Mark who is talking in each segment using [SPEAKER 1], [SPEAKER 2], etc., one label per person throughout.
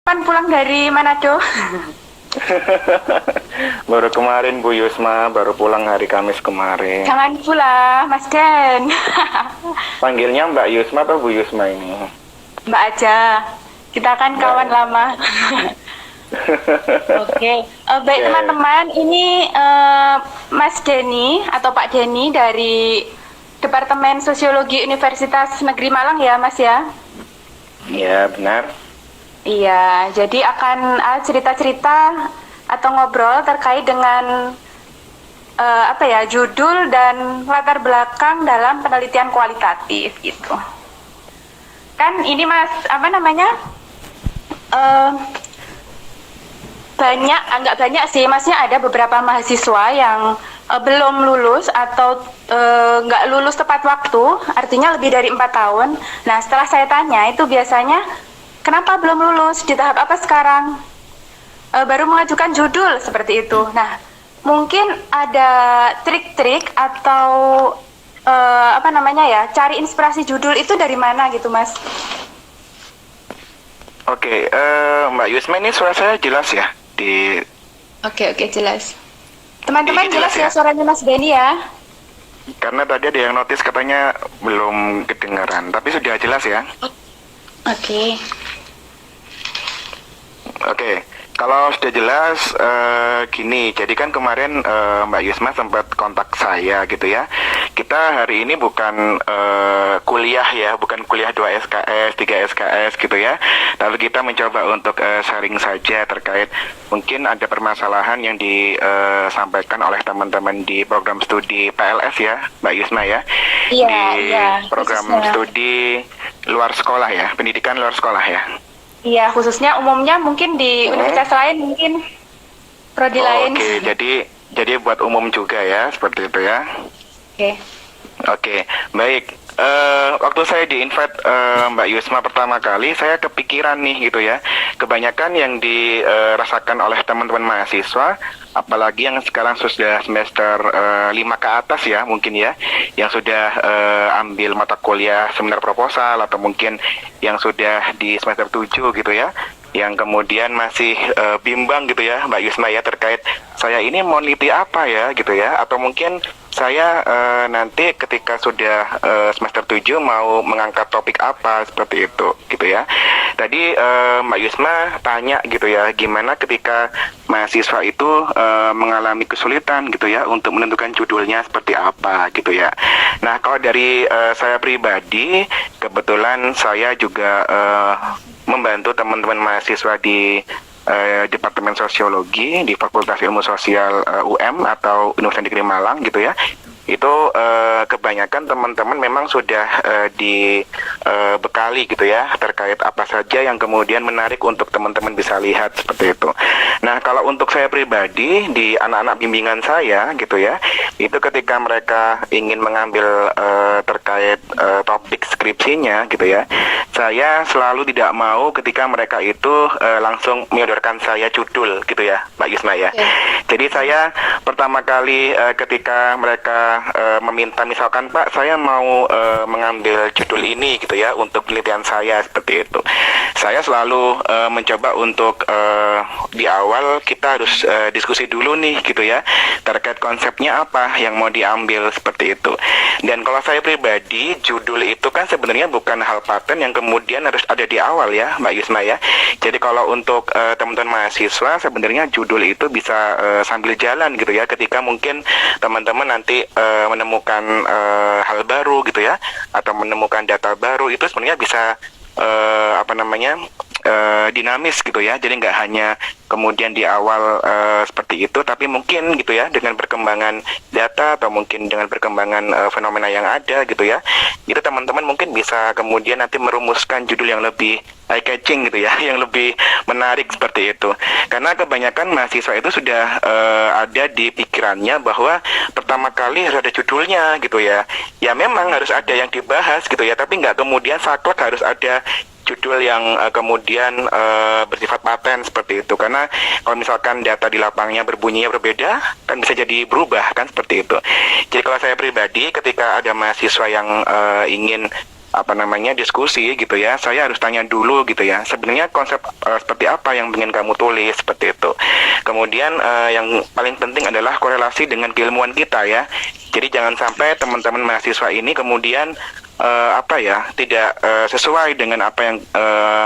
[SPEAKER 1] Kan pulang dari Manado.
[SPEAKER 2] Baru kemarin Bu Yusma, baru pulang hari Kamis kemarin.
[SPEAKER 1] Jangan pula, Mas Den.
[SPEAKER 2] Panggilnya Mbak Yusma atau Bu Yusma ini?
[SPEAKER 1] Mbak aja. Kita kan
[SPEAKER 2] Mbak
[SPEAKER 1] kawan
[SPEAKER 2] ya?
[SPEAKER 1] lama. Oke. Baik
[SPEAKER 2] Oke.
[SPEAKER 1] teman-teman, ini Mas Denny atau Pak Denny dari Departemen Sosiologi Universitas Negeri Malang ya, Mas ya?
[SPEAKER 2] Iya, benar.
[SPEAKER 1] Iya, jadi akan cerita-cerita atau ngobrol terkait dengan judul dan latar belakang dalam penelitian kualitatif gitu. Kan ini Mas, apa namanya? eh, Banyak, nggak banyak sih, Masnya ada beberapa mahasiswa yang belum lulus atau nggak lulus tepat waktu, artinya lebih dari 4 tahun. Nah, setelah saya tanya itu biasanya kenapa belum lulus, di tahap apa sekarang? Baru mengajukan judul seperti itu. Nah, mungkin ada trik-trik atau cari inspirasi judul itu dari mana gitu, Mas?
[SPEAKER 2] Oke, Mbak Yusma ini suara saya jelas ya?
[SPEAKER 1] Oke, jelas. Teman-teman
[SPEAKER 2] Jelas
[SPEAKER 1] jelas ya
[SPEAKER 2] ya?
[SPEAKER 1] suaranya Mas Denny ya?
[SPEAKER 2] Karena tadi ada yang notice katanya belum kedengaran, tapi sudah jelas ya?
[SPEAKER 1] Oke.
[SPEAKER 2] Oke, kalau sudah jelas gini, jadi kan kemarin Mbak Yusma sempat kontak saya gitu ya. Kita hari ini bukan kuliah ya, bukan kuliah 2 SKS, 3 SKS gitu ya. Lalu kita mencoba untuk sharing saja terkait mungkin ada permasalahan yang disampaikan oleh teman-teman di program studi PLS ya, Mbak Yusma ya.
[SPEAKER 1] Iya,
[SPEAKER 2] Di
[SPEAKER 1] iya,
[SPEAKER 2] program
[SPEAKER 1] khususnya.
[SPEAKER 2] studi luar sekolah ya, pendidikan luar sekolah ya.
[SPEAKER 1] Iya, khususnya umumnya mungkin di universitas lain, mungkin prodi
[SPEAKER 2] Oh,
[SPEAKER 1] lain.
[SPEAKER 2] oke, jadi buat umum juga ya, seperti itu ya.
[SPEAKER 1] Oke.
[SPEAKER 2] Oke, baik. Waktu saya di-invite Mbak Yusma pertama kali, saya kepikiran nih gitu ya. Kebanyakan yang dirasakan oleh teman-teman mahasiswa, apalagi yang sekarang sudah semester 5 ke atas ya, mungkin ya, yang sudah ambil mata kuliah seminar proposal atau mungkin yang sudah di semester 7 gitu ya, yang kemudian masih bimbang gitu ya Mbak Yusma ya terkait saya ini mau neliti apa ya gitu ya, atau mungkin saya nanti ketika sudah semester 7 mau mengangkat topik apa seperti itu gitu ya. Tadi Mbak Yusma tanya gitu ya, gimana ketika mahasiswa itu mengalami kesulitan gitu ya untuk menentukan judulnya seperti apa gitu ya. Nah, kalau dari saya pribadi, kebetulan saya juga membantu teman-teman mahasiswa di Departemen Sosiologi di Fakultas Ilmu Sosial UM atau Universitas Negeri Malang gitu ya. Itu kebanyakan teman-teman memang sudah dibekali gitu ya terkait apa saja yang kemudian menarik untuk teman-teman bisa lihat seperti itu. Nah, kalau untuk saya pribadi di anak-anak bimbingan saya gitu ya, itu ketika mereka ingin mengambil terkait topik skripsinya gitu ya, saya selalu tidak mau ketika mereka itu langsung menyodorkan saya judul gitu ya, Mbak Yusma ya.
[SPEAKER 1] Oke.
[SPEAKER 2] Jadi saya pertama kali ketika mereka meminta misalkan Pak saya mau mengambil judul ini gitu ya untuk penelitian saya seperti itu. Saya selalu mencoba untuk di awal kita harus diskusi dulu nih gitu ya terkait konsepnya apa yang mau diambil seperti itu. Dan kalau saya pribadi judul itu kan sebenarnya bukan hal paten yang kemudian harus ada di awal ya Mbak Yusma ya. Jadi kalau untuk teman-teman mahasiswa sebenarnya judul itu bisa sambil jalan gitu ya ketika mungkin teman-teman nanti menemukan hal baru gitu ya atau menemukan data baru itu sebenarnya bisa dinamis gitu ya. Jadi nggak hanya kemudian di awal seperti itu, tapi mungkin gitu ya dengan perkembangan data atau mungkin dengan perkembangan fenomena yang ada gitu ya, itu teman-teman mungkin bisa kemudian nanti merumuskan judul yang lebih eye catching gitu ya, yang lebih menarik seperti itu. Karena kebanyakan mahasiswa itu sudah ada di pikirannya bahwa pertama kali harus ada judulnya gitu ya. Ya memang harus ada yang dibahas gitu ya, tapi nggak kemudian saklek harus ada judul yang kemudian bersifat paten seperti itu. Karena kalau misalkan data di lapangnya berbunyinya berbeda kan bisa jadi berubah kan seperti itu. Jadi kalau saya pribadi ketika ada mahasiswa yang ingin diskusi gitu ya, saya harus tanya dulu gitu ya, sebenarnya konsep seperti apa yang ingin kamu tulis seperti itu. Kemudian yang paling penting adalah korelasi dengan keilmuan kita ya. Jadi jangan sampai teman-teman mahasiswa ini kemudian tidak sesuai dengan apa yang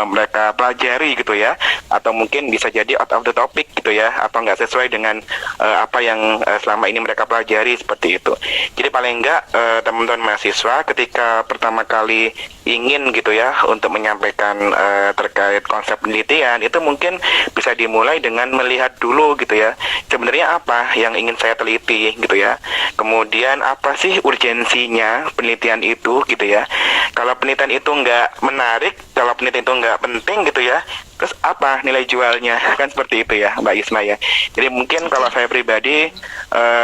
[SPEAKER 2] mereka pelajari gitu ya, atau mungkin bisa jadi out of the topic gitu ya, atau nggak sesuai dengan apa yang selama ini mereka pelajari seperti itu. Jadi paling nggak teman-teman mahasiswa ketika pertama kali ingin gitu ya untuk menyampaikan terkait konsep penelitian, itu mungkin bisa dimulai dengan melihat dulu gitu ya, sebenarnya apa yang ingin saya teliti gitu ya, kemudian apa sih urgensinya penelitian itu gitu ya. Kalau penelitian itu nggak menarik, kalau penelitian itu nggak penting gitu ya, terus apa nilai jualnya, kan seperti itu ya Mbak Yusma ya. Jadi mungkin kalau saya pribadi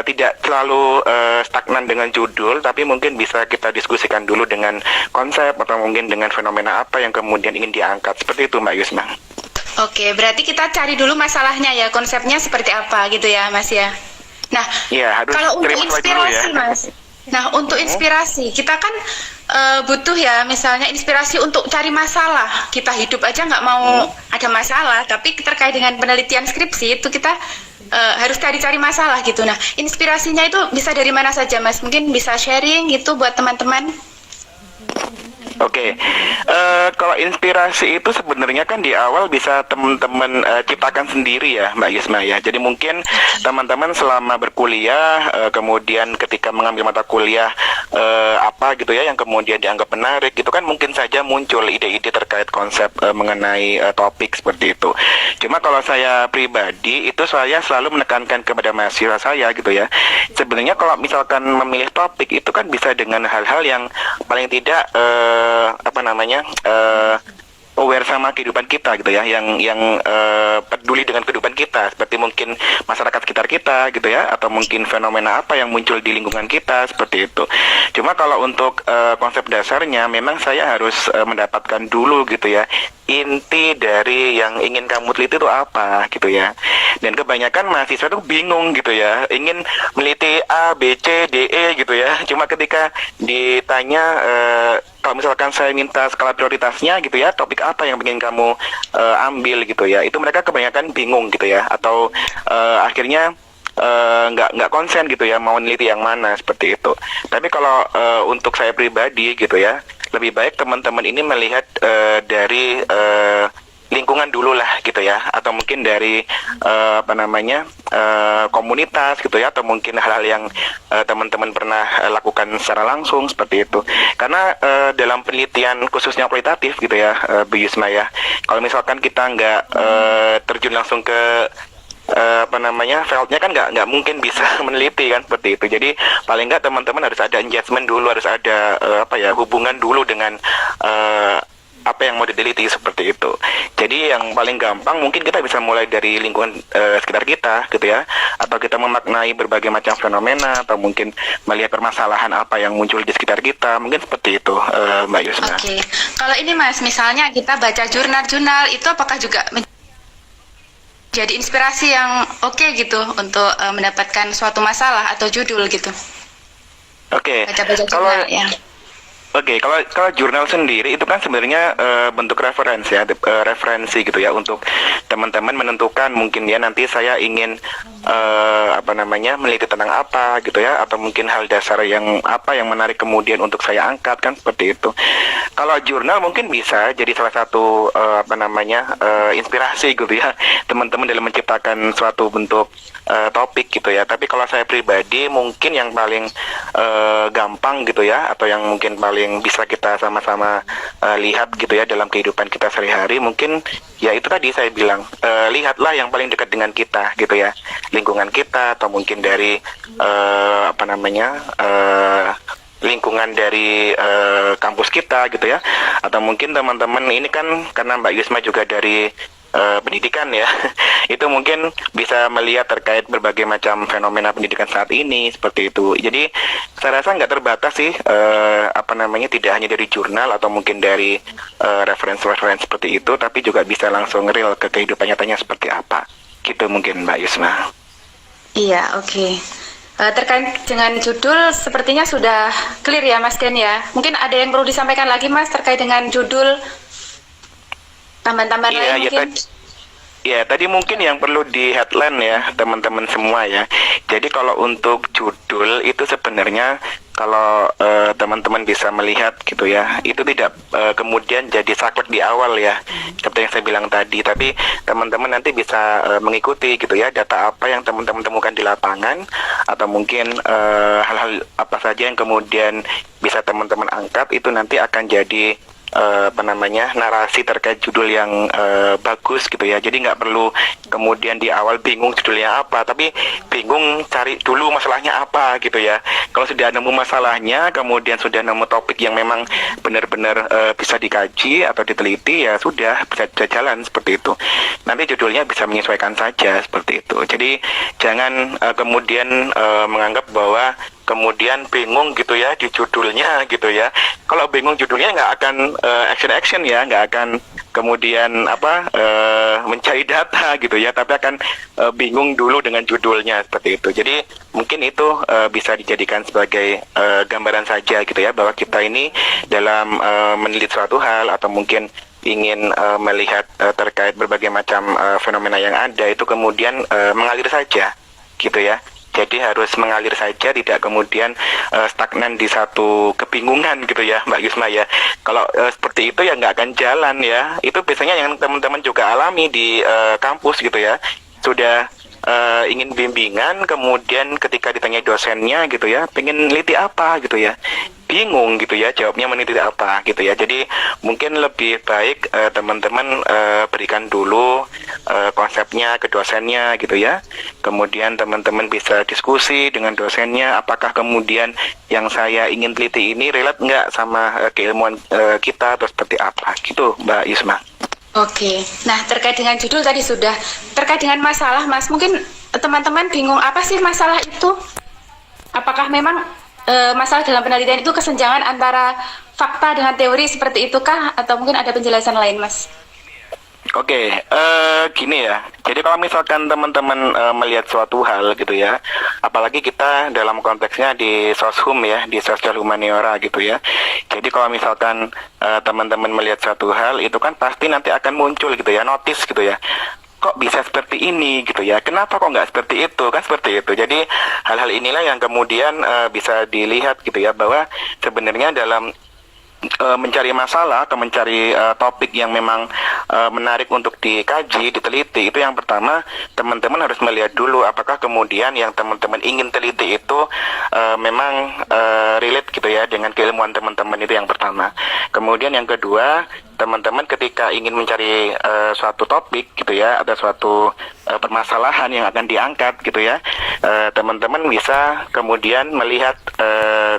[SPEAKER 2] tidak selalu stagnan dengan judul, tapi mungkin bisa kita diskusikan dulu dengan konsep atau mungkin dengan fenomena apa yang kemudian ingin diangkat, seperti itu Mbak Yusma.
[SPEAKER 1] Oke, berarti kita cari dulu masalahnya ya, konsepnya seperti apa gitu ya Mas ya. Nah,
[SPEAKER 2] ya,
[SPEAKER 1] kalau untuk inspirasi ya. Mas, nah untuk inspirasi kita kan butuh ya, misalnya inspirasi untuk cari masalah. Kita hidup aja nggak mau ada masalah, tapi terkait dengan penelitian skripsi itu kita harus cari-cari masalah gitu. Nah, inspirasinya itu bisa dari mana saja Mas? Mungkin bisa sharing gitu buat teman-teman.
[SPEAKER 2] Oke, kalau inspirasi itu sebenarnya kan di awal bisa teman-teman ciptakan sendiri ya Mbak Yusma ya. Jadi mungkin teman-teman selama berkuliah, kemudian ketika mengambil mata kuliah apa gitu ya yang kemudian dianggap menarik, itu kan mungkin saja muncul ide-ide terkait konsep mengenai topik seperti itu. Cuma kalau saya pribadi itu saya selalu menekankan kepada mahasiswa saya gitu ya. Sebenarnya kalau misalkan memilih topik itu kan bisa dengan hal-hal yang paling tidak aware sama kehidupan kita gitu ya, yang peduli dengan kehidupan kita, seperti mungkin masyarakat sekitar kita gitu ya, atau mungkin fenomena apa yang muncul di lingkungan kita seperti itu. Cuma kalau untuk konsep dasarnya memang saya harus mendapatkan dulu gitu ya, inti dari yang ingin kamu teliti itu apa gitu ya. Dan kebanyakan mahasiswa tuh bingung gitu ya, ingin meneliti A, B, C, D, E gitu ya. Cuma ketika ditanya kalau misalkan saya minta skala prioritasnya gitu ya, topik apa yang ingin kamu ambil gitu ya, itu mereka kebanyakan bingung gitu ya, atau akhirnya nggak konsen gitu ya mau meneliti yang mana seperti itu. Tapi kalau untuk saya pribadi gitu ya, lebih baik teman-teman ini melihat dari lingkungan dulu lah gitu ya, atau mungkin dari komunitas gitu ya, atau mungkin hal-hal yang teman-teman pernah lakukan secara langsung seperti itu. Karena dalam penelitian khususnya kualitatif gitu ya Bu Yusma ya, kalau misalkan kita nggak terjun langsung ke fieldnya kan nggak mungkin bisa meneliti kan seperti itu. Jadi paling nggak teman-teman harus ada engagement dulu, harus ada hubungan dulu dengan apa yang mau diteliti seperti itu. Jadi yang paling gampang mungkin kita bisa mulai dari lingkungan sekitar kita gitu ya, atau kita memaknai berbagai macam fenomena, atau mungkin melihat permasalahan apa yang muncul di sekitar kita, mungkin seperti itu Mbak Yusma.
[SPEAKER 1] Oke. Kalau ini Mas, misalnya kita baca jurnal-jurnal, itu apakah juga jadi inspirasi yang oke gitu untuk mendapatkan suatu masalah atau judul gitu?
[SPEAKER 2] Oke.
[SPEAKER 1] Baca-baca jurnal ya.
[SPEAKER 2] Oke, kalau jurnal sendiri itu kan sebenarnya bentuk referensi ya, referensi gitu ya, untuk teman-teman menentukan mungkin ya nanti saya ingin meneliti tentang apa gitu ya, atau mungkin hal dasar yang apa yang menarik kemudian untuk saya angkat kan seperti itu. Kalau jurnal mungkin bisa jadi salah satu inspirasi gitu ya teman-teman dalam menciptakan suatu bentuk topik gitu ya. Tapi kalau saya pribadi mungkin yang paling gampang gitu ya, atau yang mungkin paling bisa kita sama-sama lihat gitu ya dalam kehidupan kita sehari-hari, mungkin ya itu tadi saya bilang, lihatlah yang paling dekat dengan kita gitu ya, lingkungan kita, atau mungkin dari lingkungan dari kampus kita gitu ya, atau mungkin teman-teman ini kan karena Mbak Yusma juga dari pendidikan ya, itu mungkin bisa melihat terkait berbagai macam fenomena pendidikan saat ini seperti itu. Jadi saya rasa nggak terbatas sih tidak hanya dari jurnal atau mungkin dari referensi-referensi seperti itu, tapi juga bisa langsung real ke kehidupan nyatanya seperti apa gitu mungkin Mbak Yusma.
[SPEAKER 1] Iya, oke. Terkait dengan judul sepertinya sudah clear ya Mas Den ya. Mungkin ada yang perlu disampaikan lagi Mas terkait dengan judul, tambahan-tambahan lain
[SPEAKER 2] Iya,
[SPEAKER 1] mungkin?
[SPEAKER 2] Ya, tadi mungkin yang perlu di headline ya, teman-teman semua ya. Jadi kalau untuk judul itu sebenarnya kalau teman-teman bisa melihat gitu ya, itu tidak kemudian jadi saklek di awal ya, seperti yang saya bilang tadi. Tapi teman-teman nanti bisa mengikuti gitu ya, data apa yang teman-teman temukan di lapangan, atau mungkin hal-hal apa saja yang kemudian bisa teman-teman angkat, itu nanti akan jadi narasi terkait judul yang bagus gitu ya. Jadi nggak perlu kemudian di awal bingung judulnya apa, tapi bingung cari dulu masalahnya apa gitu ya. Kalau sudah nemu masalahnya, kemudian sudah nemu topik yang memang benar-benar bisa dikaji atau diteliti, ya sudah bisa jalan seperti itu. Nanti judulnya bisa menyesuaikan saja seperti itu. Jadi jangan kemudian menganggap bahwa kemudian bingung gitu ya di judulnya gitu ya. Kalau bingung judulnya nggak akan action ya, nggak akan kemudian mencari data gitu ya, tapi akan bingung dulu dengan judulnya seperti itu. Jadi mungkin itu bisa dijadikan sebagai gambaran saja gitu ya, bahwa kita ini dalam meneliti suatu hal atau mungkin ingin melihat terkait berbagai macam fenomena yang ada, itu kemudian mengalir saja gitu ya. Jadi harus mengalir saja, tidak kemudian stagnan di satu kebingungan gitu ya Mbak Yusma ya. Kalau seperti itu ya nggak akan jalan ya. Itu biasanya yang teman-teman juga alami di kampus gitu ya. Sudah ingin bimbingan, kemudian ketika ditanya dosennya gitu ya, pengen neliti apa gitu ya, bingung gitu ya, jawabnya meneliti apa gitu ya. Jadi mungkin lebih baik teman-teman berikan dulu konsepnya ke dosennya gitu ya. Kemudian teman-teman bisa diskusi dengan dosennya, apakah kemudian yang saya ingin teliti ini relate nggak sama keilmuan kita atau seperti apa gitu Mbak Yusma.
[SPEAKER 1] Oke, nah terkait dengan judul tadi sudah. Terkait dengan masalah Mas, mungkin teman-teman bingung apa sih masalah itu? Apakah memang masalah dalam penelitian itu kesenjangan antara fakta dengan teori seperti itukah, atau mungkin ada penjelasan lain Mas?
[SPEAKER 2] Oke, gini ya. Jadi kalau misalkan teman-teman melihat suatu hal gitu ya, apalagi kita dalam konteksnya di soshum ya, di sosial humaniora gitu ya. Jadi kalau misalkan teman-teman melihat suatu hal, itu kan pasti nanti akan muncul gitu ya, notice gitu ya. Kok bisa seperti ini gitu ya, kenapa kok nggak seperti itu, kan seperti itu. Jadi hal-hal inilah yang kemudian bisa dilihat gitu ya, bahwa sebenarnya dalam mencari masalah atau mencari topik yang memang menarik untuk dikaji, diteliti, itu yang pertama teman-teman harus melihat dulu apakah kemudian yang teman-teman ingin teliti itu memang relate gitu ya dengan keilmuan teman-teman, itu yang pertama. Kemudian yang kedua, teman-teman ketika ingin mencari suatu topik gitu ya, ada suatu permasalahan yang akan diangkat gitu ya, teman-teman bisa kemudian melihat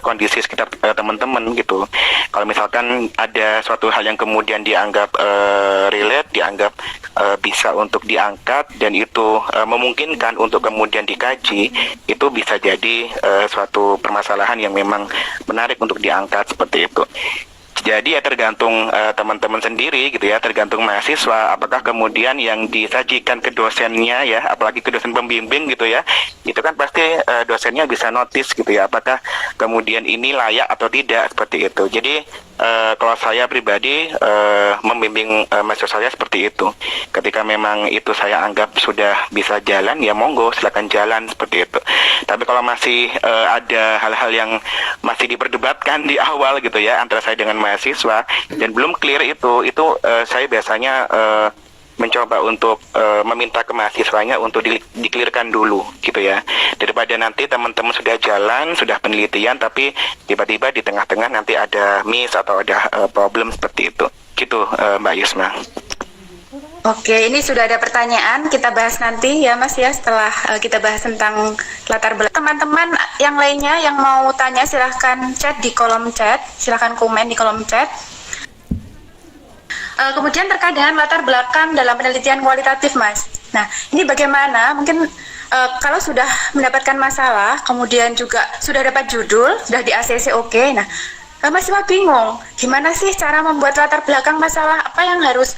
[SPEAKER 2] kondisi sekitar teman-teman gitu. Kalau misalkan ada suatu hal yang kemudian dianggap relate, dianggap bisa untuk diangkat dan itu memungkinkan untuk kemudian dikaji, itu bisa jadi suatu permasalahan yang memang menarik untuk diangkat seperti itu. Jadi ya tergantung teman-teman sendiri gitu ya, tergantung mahasiswa, apakah kemudian yang disajikan ke dosennya ya, apalagi ke dosen pembimbing gitu ya, itu kan pasti dosennya bisa notice gitu ya, apakah kemudian ini layak atau tidak seperti itu. Jadi kalau saya pribadi membimbing mahasiswa saya seperti itu. Ketika memang itu saya anggap sudah bisa jalan, ya monggo silakan jalan seperti itu. Tapi kalau masih ada hal-hal yang masih diperdebatkan di awal gitu ya antara saya dengan mahasiswa dan belum clear itu saya biasanya mencoba untuk meminta ke mahasiswanya untuk dikelirkan dulu gitu ya, daripada nanti teman-teman sudah jalan, sudah penelitian tapi tiba-tiba di tengah-tengah nanti ada miss atau ada problem seperti itu gitu Mbak Yusma.
[SPEAKER 1] Oke, ini sudah ada pertanyaan, kita bahas nanti ya Mas ya, setelah kita bahas tentang latar belakang. Teman-teman yang lainnya yang mau tanya silahkan chat di kolom chat, silahkan komen di kolom chat. Kemudian terkait dengan latar belakang dalam penelitian kualitatif Mas. Nah, ini bagaimana mungkin kalau sudah mendapatkan masalah, kemudian juga sudah dapat judul, sudah di ACC oke. Nah, masih bingung, gimana sih cara membuat latar belakang masalah, apa yang harus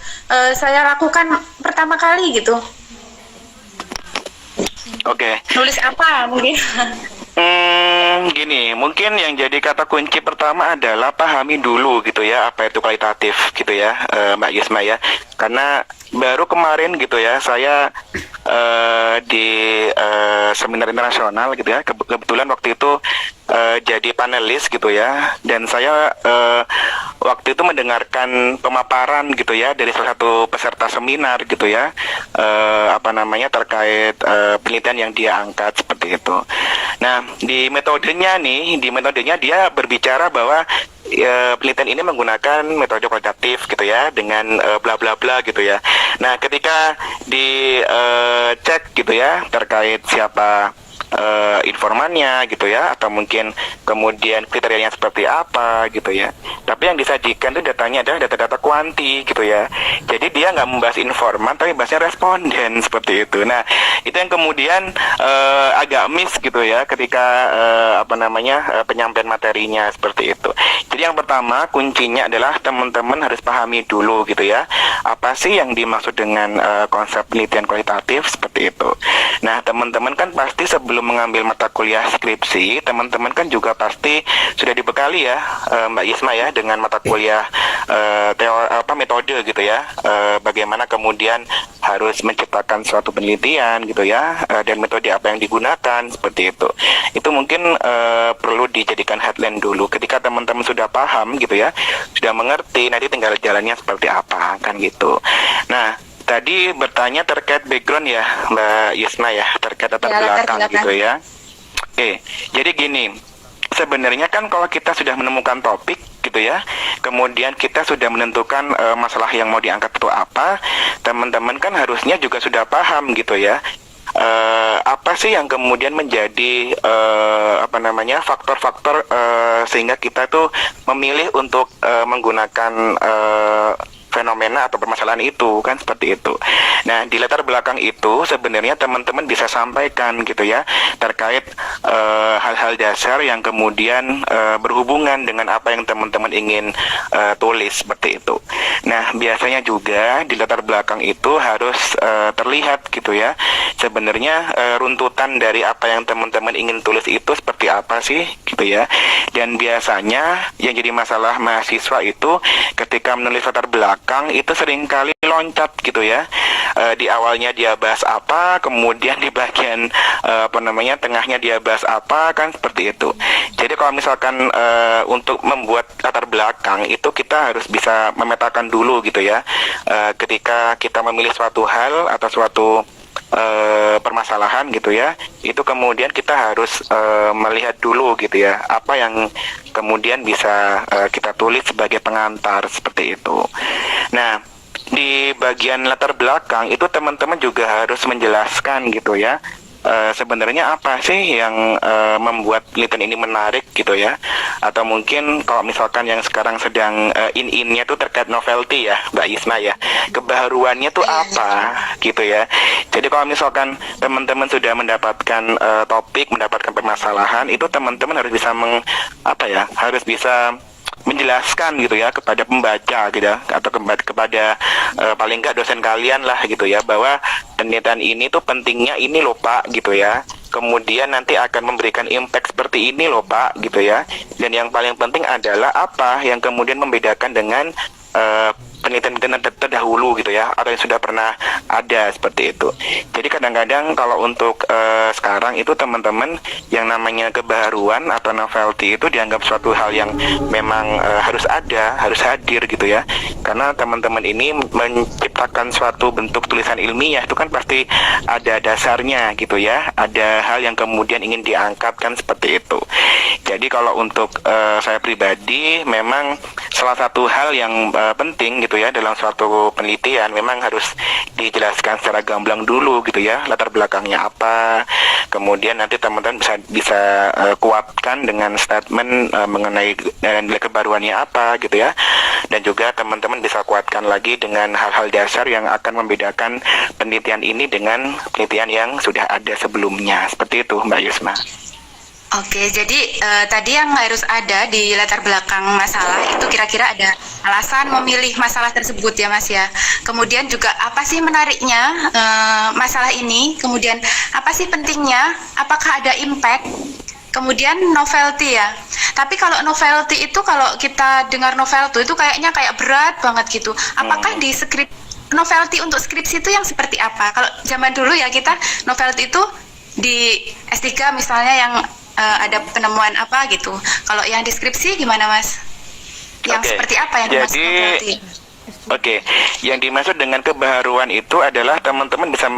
[SPEAKER 1] saya lakukan pertama kali gitu.
[SPEAKER 2] Oke.
[SPEAKER 1] Nulis apa mungkin?
[SPEAKER 2] Gini, mungkin yang jadi kata kunci pertama adalah pahami dulu gitu ya apa itu kualitatif gitu ya, Mbak Yusma ya. Karena baru kemarin gitu ya saya di seminar internasional gitu ya. Kebetulan waktu itu jadi panelis gitu ya, dan saya waktu itu mendengarkan pemaparan gitu ya dari salah satu peserta seminar gitu ya, terkait penelitian yang dia angkat seperti itu. Nah, di metodenya dia berbicara bahwa penelitian ini menggunakan metode kualitatif gitu ya, dengan bla bla bla gitu ya. Nah, ketika dicek gitu ya terkait siapa informannya gitu ya, atau mungkin kemudian kriterianya seperti apa gitu ya. Tapi yang disajikan itu datanya adalah data-data kuanti gitu ya. Jadi dia nggak membahas informan tapi bahasnya responden seperti itu. Nah, itu yang kemudian agak miss gitu ya ketika penyampaian materinya seperti itu. Jadi yang pertama kuncinya adalah teman-teman harus pahami dulu gitu ya, apa sih yang dimaksud dengan konsep penelitian kualitatif seperti itu. Nah, teman-teman kan pasti sebelum mengambil mata kuliah skripsi, teman-teman kan juga pasti sudah dibekali ya, Mbak Yusma ya, dengan mata kuliah metode gitu ya, bagaimana kemudian harus menciptakan suatu penelitian gitu ya, dan metode apa yang digunakan seperti itu. Itu mungkin perlu dijadikan headline dulu. Ketika teman-teman sudah paham gitu ya, sudah mengerti, nanti tinggal jalannya seperti apa kan gitu. Nah, tadi bertanya terkait background ya, Mbak Yusma ya, terkait latar belakang gitu ya. Oke, jadi gini, sebenarnya kan kalau kita sudah menemukan topik gitu ya, kemudian kita sudah menentukan masalah yang mau diangkat itu apa, teman-teman kan harusnya juga sudah paham gitu ya. Apa sih yang kemudian menjadi faktor-faktor sehingga kita tuh memilih untuk menggunakan fenomena atau permasalahan itu kan seperti itu. Nah, di latar belakang itu sebenarnya teman-teman bisa sampaikan gitu ya terkait hal-hal dasar yang kemudian berhubungan dengan apa yang teman-teman ingin tulis seperti itu. Nah, biasanya juga di latar belakang itu harus terlihat gitu ya sebenarnya runtutan dari apa yang teman-teman ingin tulis itu seperti apa sih gitu ya. Dan biasanya yang jadi masalah mahasiswa itu ketika menulis latar belakang itu seringkali loncat gitu ya. Di awalnya dia bahas apa, kemudian di bagian tengahnya dia bahas apa kan seperti itu. Jadi kalau misalkan untuk membuat latar belakang itu kita harus bisa memetakan dulu gitu ya. Ketika kita memilih suatu hal atau suatu permasalahan gitu ya, itu kemudian kita harus melihat dulu gitu ya apa yang kemudian bisa kita tulis sebagai pengantar seperti itu. Nah, di bagian latar belakang itu teman-teman juga harus menjelaskan gitu ya sebenarnya apa sih yang membuat penelitian ini menarik gitu ya, atau mungkin kalau misalkan yang sekarang sedang in-innya tuh terkait novelty ya, Mbak Yusma ya, kebaruannya tuh apa gitu ya. Jadi kalau misalkan teman-teman sudah mendapatkan topik, mendapatkan permasalahan, itu teman-teman harus bisa harus bisa menjelaskan gitu ya kepada pembaca gitu ya, atau kepada paling nggak dosen kalian lah gitu ya, bahwa penelitian ini tuh pentingnya ini loh Pak gitu ya, kemudian nanti akan memberikan impact seperti ini loh Pak gitu ya, dan yang paling penting adalah apa yang kemudian membedakan dengan penelitian-penelitian terdahulu gitu ya, atau yang sudah pernah ada seperti itu. Jadi kadang-kadang kalau untuk sekarang itu teman-teman yang namanya kebaruan atau novelty itu dianggap suatu hal yang memang harus ada, harus hadir gitu ya. Karena teman-teman ini menciptakan suatu bentuk tulisan ilmiah itu kan pasti ada dasarnya gitu ya, ada hal yang kemudian ingin diangkat kan seperti itu. Jadi kalau untuk saya pribadi memang salah satu hal yang penting gitu ya dalam suatu penelitian memang harus dijelaskan secara gamblang dulu gitu ya, latar belakangnya apa, kemudian nanti teman-teman bisa kuatkan dengan statement mengenai nilai kebaruannya apa gitu ya, dan juga teman-teman bisa kuatkan lagi dengan hal-hal dasar yang akan membedakan penelitian ini dengan penelitian yang sudah ada sebelumnya, seperti itu Mbak Yusma.
[SPEAKER 1] Oke, jadi tadi yang harus ada di latar belakang masalah itu kira-kira ada alasan memilih masalah tersebut ya Mas ya. Kemudian juga apa sih menariknya masalah ini, kemudian apa sih pentingnya, apakah ada impact, kemudian novelty ya. Tapi kalau novelty itu kalau kita dengar novelty itu kayaknya kayak berat banget gitu. Apakah di skrip novelty untuk skripsi itu yang seperti apa? Kalau zaman dulu ya kita novelty itu di S3 misalnya yang ada penemuan apa gitu. Kalau yang di skripsi gimana Mas? Yang seperti apa yang dimaksud novelty?
[SPEAKER 2] Oke, yang dimaksud dengan kebaharuan itu adalah teman-teman bisa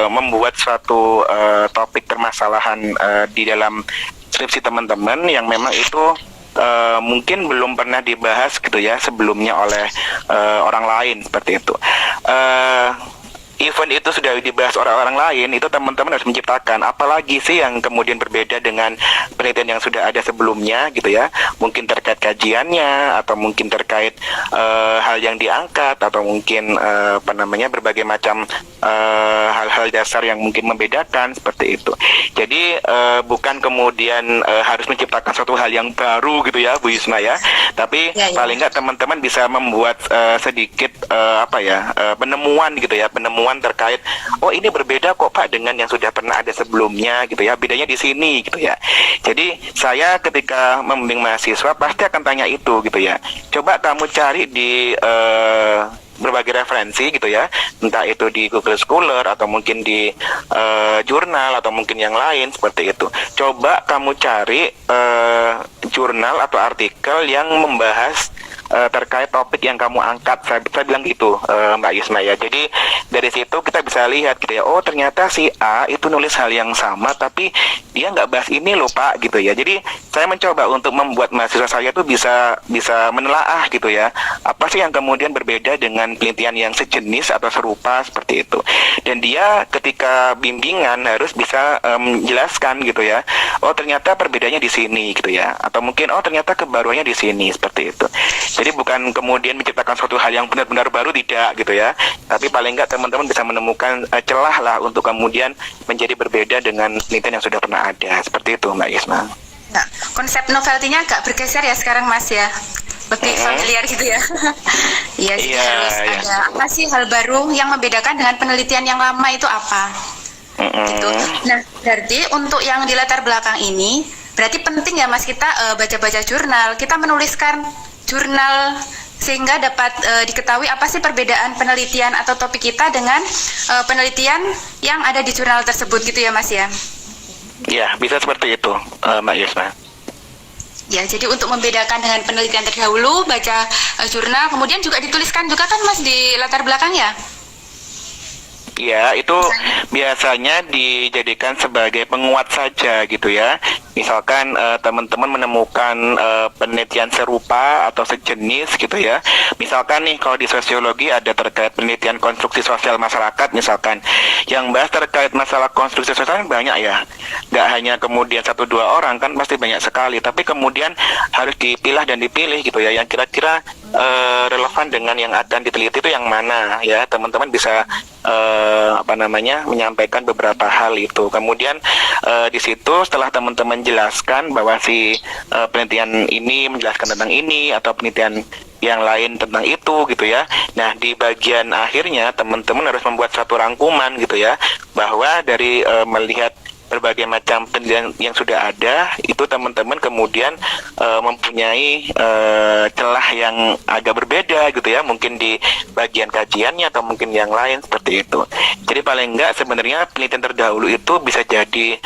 [SPEAKER 2] membuat suatu topik permasalahan di dalam skripsi teman-teman yang memang itu mungkin belum pernah dibahas gitu ya sebelumnya oleh orang lain seperti itu. Event itu sudah dibahas orang-orang lain, itu teman-teman harus menciptakan apalagi sih yang kemudian berbeda dengan penelitian yang sudah ada sebelumnya gitu ya. Mungkin terkait kajiannya atau mungkin terkait hal yang diangkat atau mungkin berbagai macam hal-hal dasar yang mungkin membedakan seperti itu. Jadi bukan kemudian harus menciptakan suatu hal yang baru gitu ya Bu Yusma ya. Tapi paling nggak teman-teman bisa membuat sedikit penemuan gitu ya, penemuan terkait ini berbeda kok Pak dengan yang sudah pernah ada sebelumnya gitu ya, bedanya di sini gitu ya. Jadi saya ketika membimbing mahasiswa pasti akan tanya itu gitu ya, coba kamu cari di berbagai referensi gitu ya, entah itu di Google Scholar atau mungkin di jurnal atau mungkin yang lain seperti itu. Coba kamu cari jurnal atau artikel yang membahas terkait topik yang kamu angkat. Saya bilang gitu Mbak Yusma ya. Jadi dari situ kita bisa lihat gitu ya, oh ternyata si A itu nulis hal yang sama tapi dia nggak bahas ini loh Pak gitu ya. Jadi saya mencoba untuk membuat mahasiswa saya tuh bisa menelaah gitu ya, apa sih yang kemudian berbeda dengan penelitian yang sejenis atau serupa seperti itu. Dan dia ketika bimbingan harus bisa menjelaskan gitu ya, oh ternyata perbedaannya di sini gitu ya, atau mungkin oh ternyata kebaruannya di sini seperti itu. Jadi bukan kemudian menciptakan suatu hal yang benar-benar baru, tidak gitu ya, tapi paling nggak teman-teman bisa menemukan celah lah untuk kemudian menjadi berbeda dengan penelitian yang sudah pernah ada seperti itu Mbak Yusma.
[SPEAKER 1] Nah, konsep novelty-nya agak bergeser ya sekarang Mas ya, lebih familiar gitu ya. Iya, jadi harus ada apa sih hal baru yang membedakan dengan penelitian yang lama itu apa? Gitu. Nah, berarti untuk yang di latar belakang ini berarti penting ya Mas kita baca-baca jurnal, kita menuliskan jurnal sehingga dapat diketahui apa sih perbedaan penelitian atau topik kita dengan penelitian yang ada di jurnal tersebut gitu ya Mas ya?
[SPEAKER 2] Ya, bisa seperti itu Mbak Yusma.
[SPEAKER 1] Ya, jadi untuk membedakan dengan penelitian terdahulu, baca jurnal, kemudian juga dituliskan juga kan Mas di latar belakang ya?
[SPEAKER 2] Ya, itu biasanya dijadikan sebagai penguat saja gitu ya. Misalkan teman-teman menemukan penelitian serupa atau sejenis gitu ya. Misalkan nih kalau di sosiologi ada terkait penelitian konstruksi sosial masyarakat misalkan. Yang bahas terkait masalah konstruksi sosial banyak ya. Gak hanya kemudian 1-2 orang, kan pasti banyak sekali. Tapi kemudian harus dipilah dan dipilih gitu ya, yang kira-kira relevan dengan yang akan diteliti itu yang mana ya. Teman-teman bisa menyampaikan beberapa hal itu. Kemudian di situ setelah teman-teman jelaskan bahwa si penelitian ini menjelaskan tentang ini atau penelitian yang lain tentang itu gitu ya. Nah, di bagian akhirnya teman-teman harus membuat satu rangkuman gitu ya, bahwa dari melihat berbagai macam penelitian yang sudah ada, itu teman-teman kemudian mempunyai celah yang agak berbeda gitu ya, mungkin di bagian kajiannya atau mungkin yang lain seperti itu. Jadi paling enggak sebenarnya penelitian terdahulu itu bisa jadi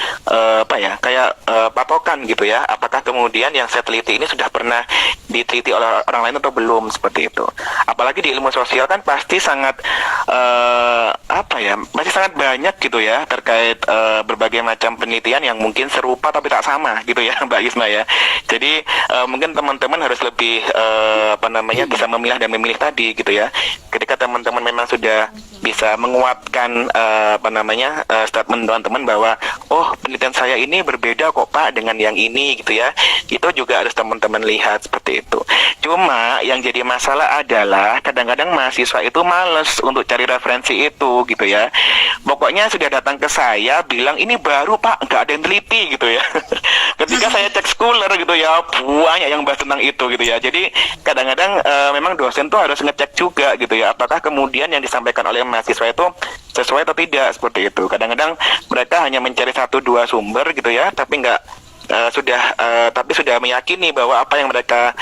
[SPEAKER 2] patokan gitu ya, apakah kemudian yang saya teliti ini sudah pernah diteliti oleh orang lain atau belum seperti itu. Apalagi di ilmu sosial kan pasti sangat masih sangat banyak gitu ya terkait berbagai macam penelitian yang mungkin serupa tapi tak sama gitu ya Mbak Yusma ya. Jadi mungkin teman-teman harus lebih bisa memilah dan memilih tadi gitu ya. Ketika teman-teman memang sudah bisa menguatkan statement teman-teman bahwa oh penelitian saya ini berbeda kok Pak dengan yang ini gitu ya. Itu juga harus teman-teman lihat seperti itu. Cuma yang jadi masalah adalah kadang-kadang mahasiswa itu males untuk cari referensi itu gitu ya. Pokoknya sudah datang ke saya bilang ini baru Pak, nggak ada yang teliti gitu ya. Ketika saya cek Scholar gitu ya, banyak yang bahas tentang itu gitu ya. Jadi kadang-kadang memang dosen tuh harus ngecek juga gitu ya, apakah kemudian yang disampaikan oleh mahasiswa itu sesuai atau tidak seperti itu. Kadang-kadang mereka hanya mencari 1-2 sumber gitu ya, tapi nggak tapi sudah meyakini bahwa apa yang mereka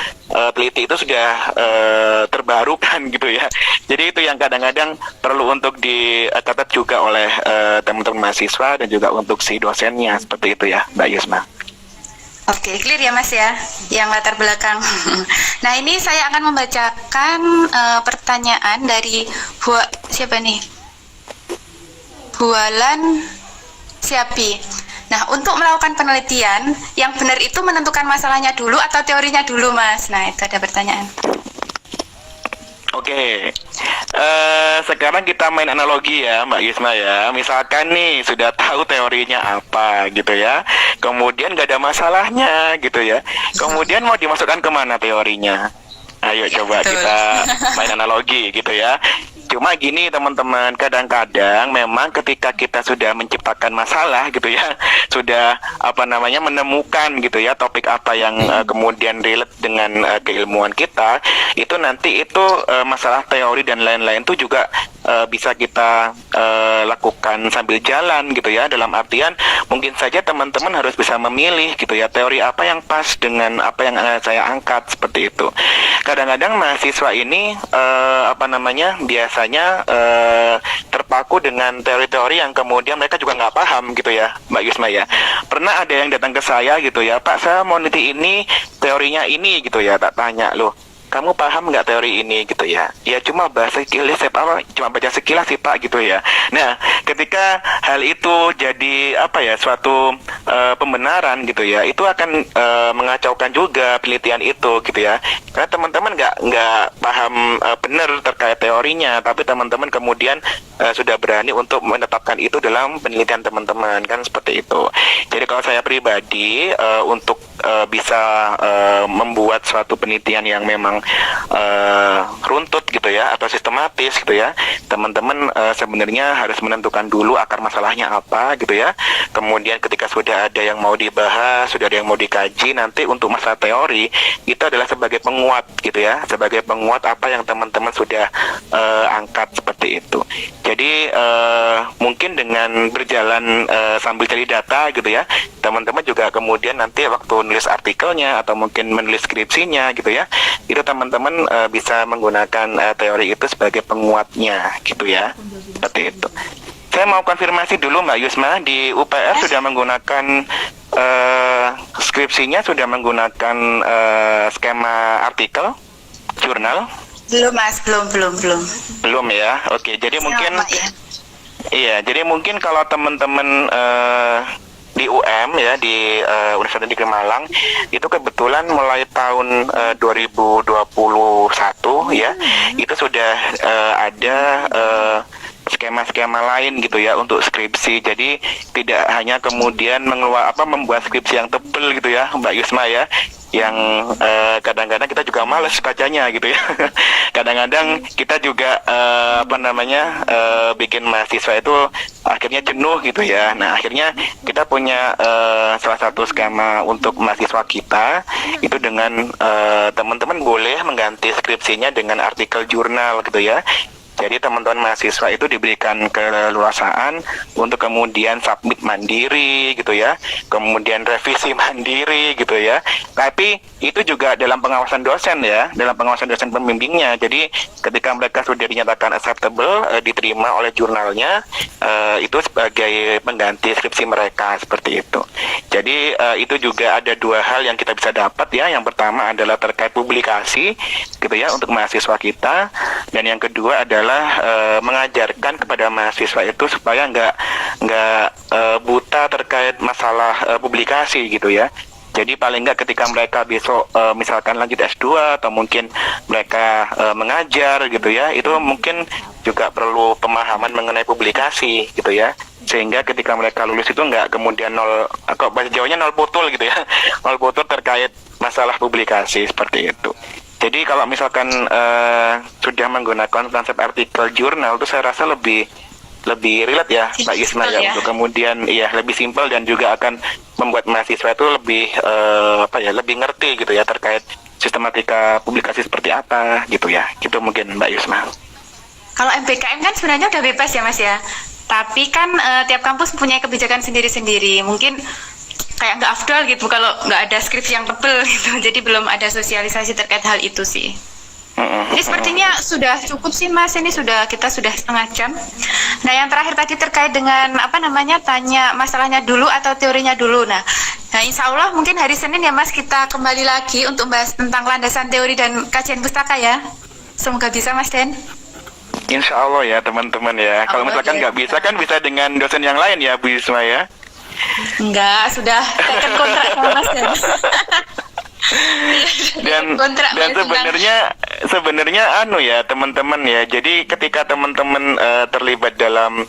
[SPEAKER 2] teliti itu sudah terbarukan gitu ya. Jadi itu yang kadang-kadang perlu untuk dicatat juga oleh teman-teman mahasiswa dan juga untuk si dosennya, seperti itu ya Mbak Yusma.
[SPEAKER 1] Oke, clear ya Mas ya, yang latar belakang. Nah ini saya akan membacakan pertanyaan dari siapa nih? Bualan Siapi. Nah, untuk melakukan penelitian, yang benar itu menentukan masalahnya dulu atau teorinya dulu, Mas? Nah, itu ada pertanyaan.
[SPEAKER 2] Oke, sekarang kita main analogi ya Mbak Yusma ya. Misalkan nih sudah tahu teorinya apa gitu ya, kemudian gak ada masalahnya gitu ya, kemudian mau dimasukkan kemana teorinya? Ayo coba
[SPEAKER 1] betul.
[SPEAKER 2] kita main analogi gitu ya. Cuma gini teman-teman, kadang-kadang memang ketika kita sudah menciptakan masalah gitu ya, sudah menemukan gitu ya topik apa yang kemudian relate dengan keilmuan kita, itu nanti itu masalah teori dan lain-lain itu juga bisa kita lakukan sambil jalan gitu ya. Dalam artian mungkin saja teman-teman harus bisa memilih gitu ya, teori apa yang pas dengan apa yang saya angkat, seperti itu. Kadang-kadang mahasiswa ini biasanya terpaku dengan teori-teori yang kemudian mereka juga nggak paham gitu ya Mbak Yusma ya. Pernah ada yang datang ke saya gitu ya, Pak saya mau neliti ini, teorinya ini gitu ya, tak tanya loh, kamu paham nggak teori ini gitu ya? Ya cuma bahasa sekilas, cuma baca sekilas sih Pak gitu ya. Nah, ketika hal itu jadi suatu pembenaran gitu ya, itu akan mengacaukan juga penelitian itu gitu ya. Karena teman-teman nggak paham benar terkait teorinya, tapi teman-teman kemudian sudah berani untuk menetapkan itu dalam penelitian teman-teman, kan seperti itu. Jadi kalau saya pribadi untuk bisa membuat suatu penelitian yang memang runtut gitu ya atau sistematis gitu ya, teman-teman sebenarnya harus menentukan dulu akar masalahnya apa gitu ya. Kemudian ketika sudah ada yang mau dibahas, sudah ada yang mau dikaji, nanti untuk masalah teori itu adalah sebagai penguat gitu ya, sebagai penguat apa yang teman-teman sudah angkat, seperti itu. Jadi mungkin dengan berjalan sambil cari data gitu ya, teman-teman juga kemudian nanti waktu nulis artikelnya atau mungkin menulis skripsinya gitu ya, itu teman-teman bisa menggunakan teori itu sebagai penguatnya gitu ya, seperti itu. Saya mau konfirmasi dulu Mbak Yusma, di UPR sudah menggunakan skripsinya sudah menggunakan skema artikel, jurnal?
[SPEAKER 1] Belum Mas, belum.
[SPEAKER 2] Belum ya, oke. Jadi mungkin
[SPEAKER 1] ya.
[SPEAKER 2] Iya, jadi mungkin kalau teman-teman di UM ya, di Universitas Negeri Malang itu kebetulan mulai tahun 2021 ya, itu sudah ada skema-skema lain gitu ya untuk skripsi. Jadi tidak hanya kemudian membuat skripsi yang tebel gitu ya Mbak Yusma ya, yang kadang-kadang kita juga malas bacanya gitu ya. Kadang-kadang kita juga bikin mahasiswa itu akhirnya jenuh gitu ya. Nah, akhirnya kita punya salah satu skema untuk mahasiswa kita itu dengan teman-teman boleh mengganti skripsinya dengan artikel jurnal gitu ya. Jadi teman-teman mahasiswa itu diberikan keleluasaan untuk kemudian submit mandiri gitu ya, kemudian revisi mandiri gitu ya. Tapi itu juga dalam pengawasan dosen ya, dalam pengawasan dosen pembimbingnya. Jadi ketika mereka sudah dinyatakan acceptable, diterima oleh jurnalnya, itu sebagai pengganti skripsi mereka, seperti itu. Jadi itu juga ada dua hal yang kita bisa dapat ya. Yang pertama adalah terkait publikasi gitu ya untuk mahasiswa kita, dan yang kedua adalah mengajarkan kepada mahasiswa itu supaya nggak buta terkait masalah publikasi gitu ya. Jadi paling nggak ketika mereka besok misalkan lanjut S2 atau mungkin mereka mengajar gitu ya, itu mungkin juga perlu pemahaman mengenai publikasi gitu ya. Sehingga ketika mereka lulus itu nggak kemudian nol, kok bahasa Jawanya nol putul gitu ya, nol putul terkait masalah publikasi, seperti itu. Jadi kalau misalkan sudah menggunakan konsep artikel jurnal itu saya rasa lebih relate ya Mbak Yusma ya, untuk kemudian lebih simpel dan juga akan membuat mahasiswa itu lebih lebih ngerti gitu ya terkait sistematika publikasi seperti apa gitu ya. Gitu mungkin Mbak Yusma.
[SPEAKER 1] Kalau MBKM kan sebenarnya udah bebas ya Mas ya. Tapi kan tiap kampus punya kebijakan sendiri-sendiri. Mungkin kayak nggak afdol gitu kalau nggak ada skripsi yang tebel gitu. Jadi belum ada sosialisasi terkait hal itu sih. Ini sepertinya sudah cukup sih Mas, kita sudah setengah jam. Nah yang terakhir tadi terkait dengan tanya masalahnya dulu atau teorinya dulu. Nah insya Allah mungkin hari Senin ya Mas kita kembali lagi untuk bahas tentang landasan teori dan kajian pustaka ya. Semoga bisa Mas Den.
[SPEAKER 2] Insya Allah ya teman-teman ya. Kalau misalkan nggak bisa kan bisa dengan dosen yang lain ya Bu Yusma ya.
[SPEAKER 1] Enggak, sudah taken kontrak sama Mas Den.
[SPEAKER 2] dan sebenarnya ya teman-teman ya, jadi ketika teman-teman terlibat dalam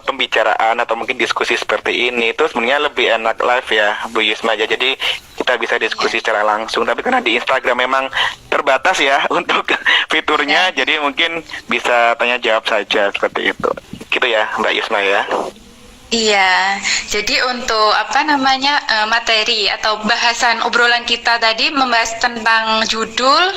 [SPEAKER 2] pembicaraan atau mungkin diskusi seperti ini itu sebenarnya lebih enak live ya Bu Yusma aja, jadi kita bisa diskusi secara langsung, tapi karena di Instagram memang terbatas ya untuk fiturnya, jadi mungkin bisa tanya jawab saja seperti itu gitu ya Mbak Yusma ya.
[SPEAKER 1] Iya, jadi untuk materi atau bahasan obrolan kita tadi membahas tentang judul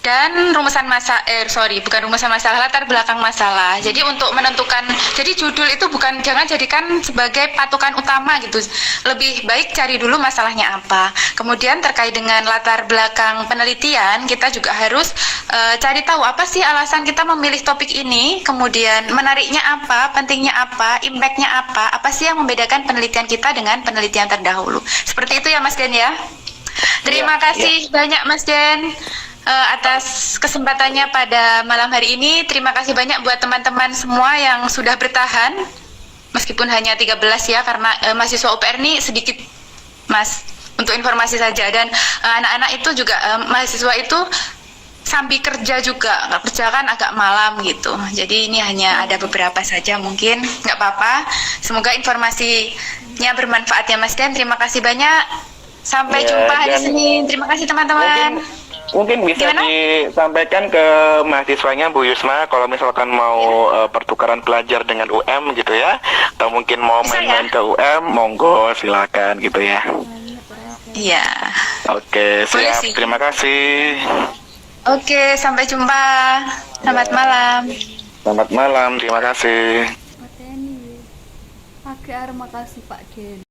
[SPEAKER 1] dan bukan rumusan masalah, latar belakang masalah. Jadi untuk menentukan, jadi judul itu jangan jadikan sebagai patokan utama gitu. Lebih baik cari dulu masalahnya apa. Kemudian terkait dengan latar belakang penelitian, kita juga harus cari tahu apa sih alasan kita memilih topik ini, kemudian menariknya apa, pentingnya apa, impactnya apa sih yang membedakan penelitian kita dengan penelitian terdahulu. Seperti itu ya Mas Den ya. Terima kasih banyak Mas Den atas kesempatannya pada malam hari ini. Terima kasih banyak buat teman-teman semua yang sudah bertahan meskipun hanya 13 ya, karena mahasiswa UPR ini sedikit Mas, untuk informasi saja. Dan anak-anak itu juga mahasiswa itu sambil kerja juga, kerja kan agak malam gitu, jadi ini hanya ada beberapa saja, mungkin nggak apa-apa. Semoga informasinya bermanfaat ya Mas Den. Terima kasih banyak, sampai jumpa hari Senin. Terima kasih teman-teman.
[SPEAKER 2] Mungkin bisa disampaikan ke mahasiswanya Bu Yusma kalau misalkan mau pertukaran pelajar dengan UM gitu ya, atau mungkin mau main-main ke UM, monggo silakan gitu ya.
[SPEAKER 1] Iya.
[SPEAKER 2] Oke, siap. Terima kasih.
[SPEAKER 1] Oke, sampai jumpa. Selamat malam.
[SPEAKER 2] Selamat malam, terima kasih.
[SPEAKER 3] Pak Den, makasih Pak Den.